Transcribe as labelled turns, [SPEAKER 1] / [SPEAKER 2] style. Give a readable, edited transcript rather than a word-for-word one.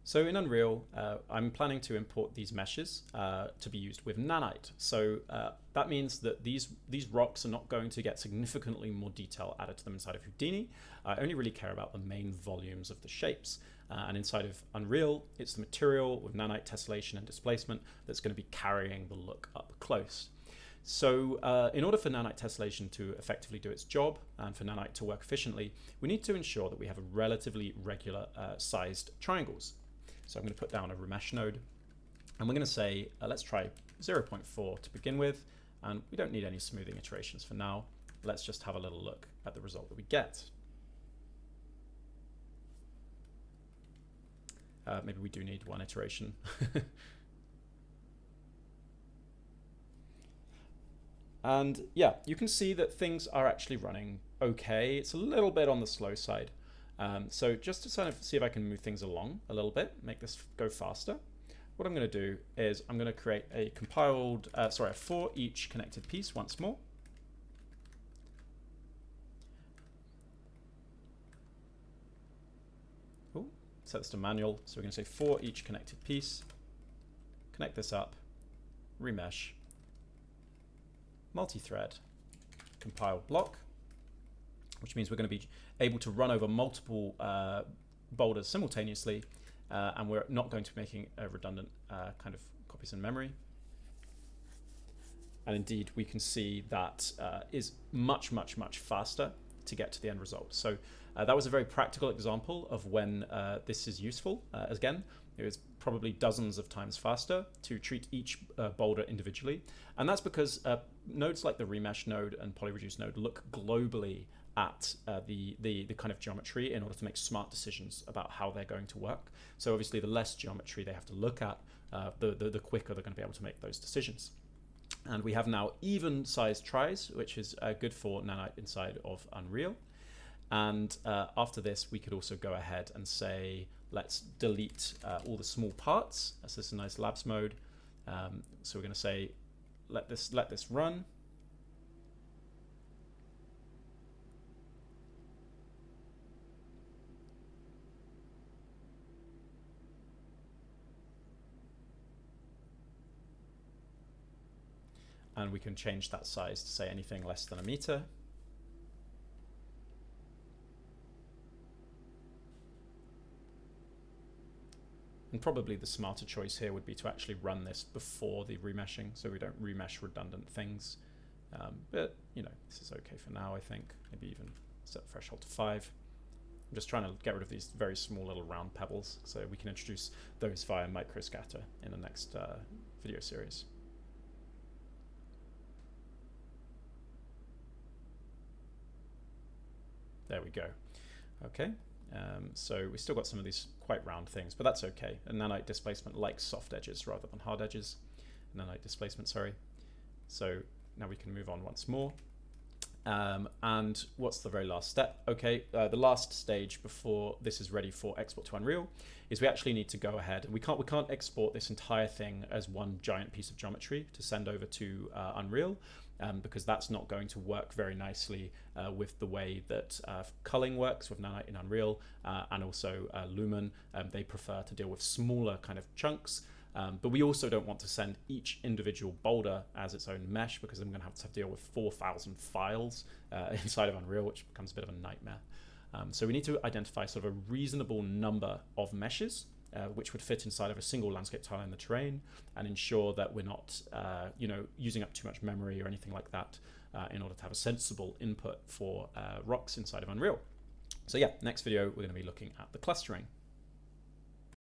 [SPEAKER 1] So in Unreal, I'm planning to import these meshes to be used with Nanite. So that means that these rocks are not going to get significantly more detail added to them inside of Houdini. I only really care about the main volumes of the shapes. And inside of Unreal, it's the material with Nanite tessellation and displacement that's going to be carrying the look up close. So in order for nanite tessellation to effectively do its job and for nanite to work efficiently, we need to ensure that we have relatively regular sized triangles. So I'm going to put down a Remesh node, and we're going to say, let's try 0.4 to begin with, and we don't need any smoothing iterations for now. Let's just have a little look at the result that we get. Maybe we do need one iteration. And yeah, you can see that things are actually running okay. It's a little bit on the slow side. So just to sort of see if I can move things along a little bit, make this go faster, what I'm going to do is I'm going to create a compiled, a for each connected piece once more. Ooh, set this to manual. So we're going to say for each connected piece, connect this up, remesh, multi-thread, compile block, which means we're going to be able to run over multiple boulders simultaneously, and we're not going to be making a redundant kind of copies in memory. And indeed, we can see that is much, much, much faster to get to the end result. So that was a very practical example of when this is useful. Again, it was probably dozens of times faster to treat each boulder individually. And that's because nodes like the Remesh node and PolyReduce node look globally at the kind of geometry in order to make smart decisions about how they're going to work. So obviously the less geometry they have to look at, the quicker they're going to be able to make those decisions. And we have now even sized tries, which is good for nanite inside of Unreal. And after this, we could also go ahead and say, let's delete all the small parts. So this is a nice labs mode. So we're going to say, let this run. And we can change that size to say anything less than a meter. And probably the smarter choice here would be to actually run this before the remeshing, so we don't remesh redundant things. But you know, this is okay for now, I think. Maybe even set the threshold to 5. I'm just trying to get rid of these very small little round pebbles, so we can introduce those via microscatter in the next video series. There we go. Okay, so we still got some of these quite round things, but that's okay. And nanite displacement likes soft edges rather than hard edges. Nanite displacement, sorry. So now we can move on once more. And what's the very last step? Okay, the last stage before this is ready for export to Unreal is we actually need to go ahead. We can't export this entire thing as one giant piece of geometry to send over to Unreal. Because that's not going to work very nicely with the way that culling works with nanite in Unreal, and also Lumen. They prefer to deal with smaller kind of chunks, but we also don't want to send each individual boulder as its own mesh, because I'm going to have to deal with 4,000 files inside of Unreal, which becomes a bit of a nightmare. So we need to identify sort of a reasonable number of meshes which would fit inside of a single landscape tile in the terrain, and ensure that we're not using up too much memory or anything like that in order to have a sensible input for rocks inside of Unreal. So yeah, next video we're going to be looking at the clustering.